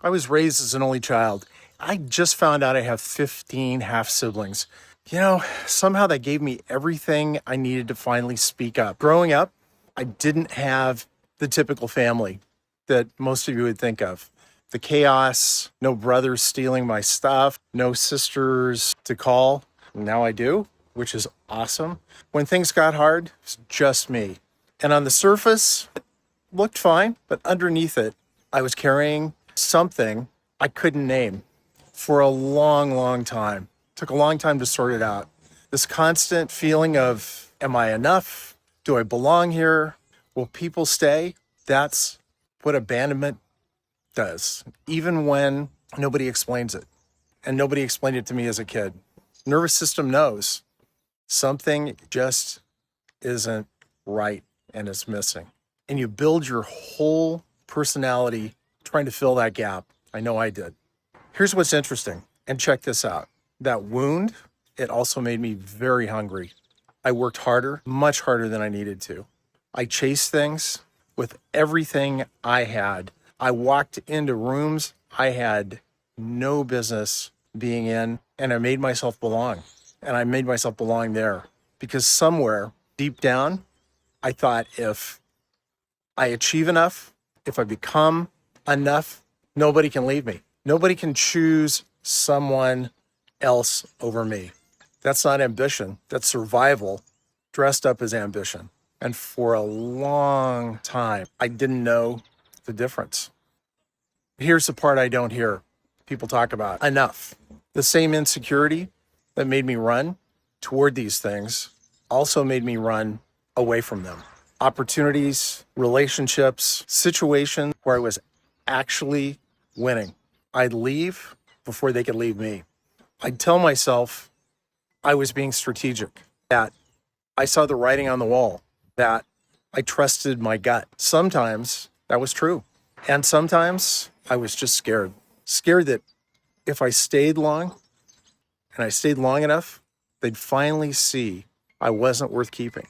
I was raised as an only child. I just found out I have 15 half siblings. Somehow that gave me everything I needed to finally speak up. Growing up, I didn't have the typical family that most of you would think of. The chaos, no brothers stealing my stuff, no sisters to call. Now I do, which is awesome. When things got hard, it's just me. And on the surface, it looked fine, but underneath it, I was carrying something I couldn't name for a long, long time. It took a long time to sort it out. This constant feeling of, am I enough? Do I belong here? Will people stay? That's what abandonment does, even when nobody explains it. And nobody explained it to me as a kid. Nervous system knows something just isn't right and is missing. And you build your whole personality trying to fill that gap. I know I did. Here's what's interesting, and check this out. That wound, it also made me very hungry. I worked harder, much harder than I needed to. I chased things with everything I had. I walked into rooms I had no business being in, and I made myself belong. And I made myself belong there because somewhere deep down, I thought if I achieve enough, if I become enough, nobody can leave me. Nobody can choose someone else over me. That's not ambition. That's survival dressed up as ambition. And for a long time, I didn't know the difference. Here's the part I don't hear people talk about enough. The same insecurity that made me run toward these things also made me run away from them. Opportunities, relationships, situations where I was actually winning. I'd leave before they could leave me. I'd tell myself I was being strategic, that I saw the writing on the wall, that I trusted my gut. Sometimes that was true. And sometimes I was just scared. Scared that if I stayed long, and I stayed long enough, they'd finally see I wasn't worth keeping.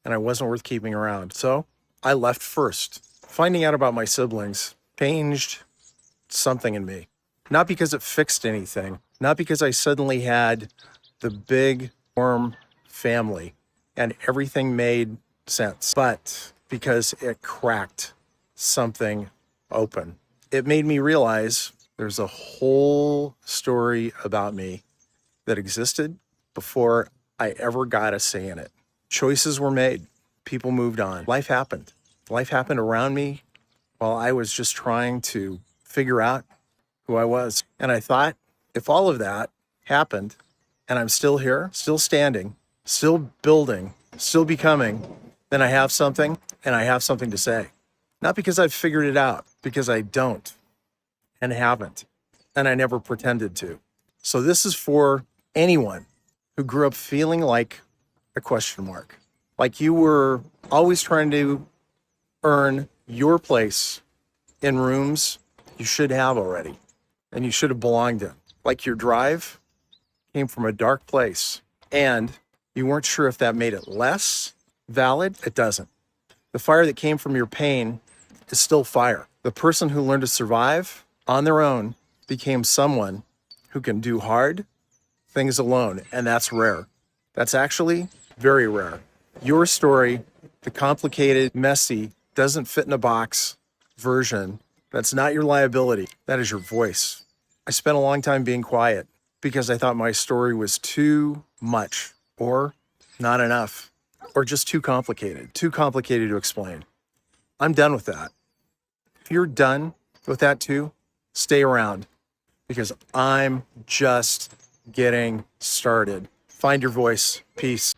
And I wasn't worth keeping around. So I left first. Finding out about my siblings changed something in me. Not because it fixed anything, not because I suddenly had the big, warm family and everything made sense, but because it cracked something open. It made me realize there's a whole story about me that existed before I ever got a say in it. Choices were made. People moved on. Life happened. Life happened around me while I was just trying to figure out who I was. And I thought, if all of that happened and I'm still here, still standing, still building, still becoming, then I have something and I have something to say. Not because I've figured it out, because I don't and haven't, and I never pretended to. So this is for anyone who grew up feeling like a question mark, like you were always trying to earn your place in rooms you should have already and you should have belonged in. Like your drive came from a dark place and you weren't sure if that made it less valid. It doesn't. The fire that came from your pain is still fire. The person who learned to survive on their own became someone who can do hard things alone, and that's rare. That's actually very rare. Your story, the complicated, messy, doesn't fit in a box version, that's not your liability. That is your voice. I spent a long time being quiet because I thought my story was too much or not enough or just too complicated to explain. I'm done with that. If you're done with that too, stay around because I'm just getting started. Find your voice. Peace.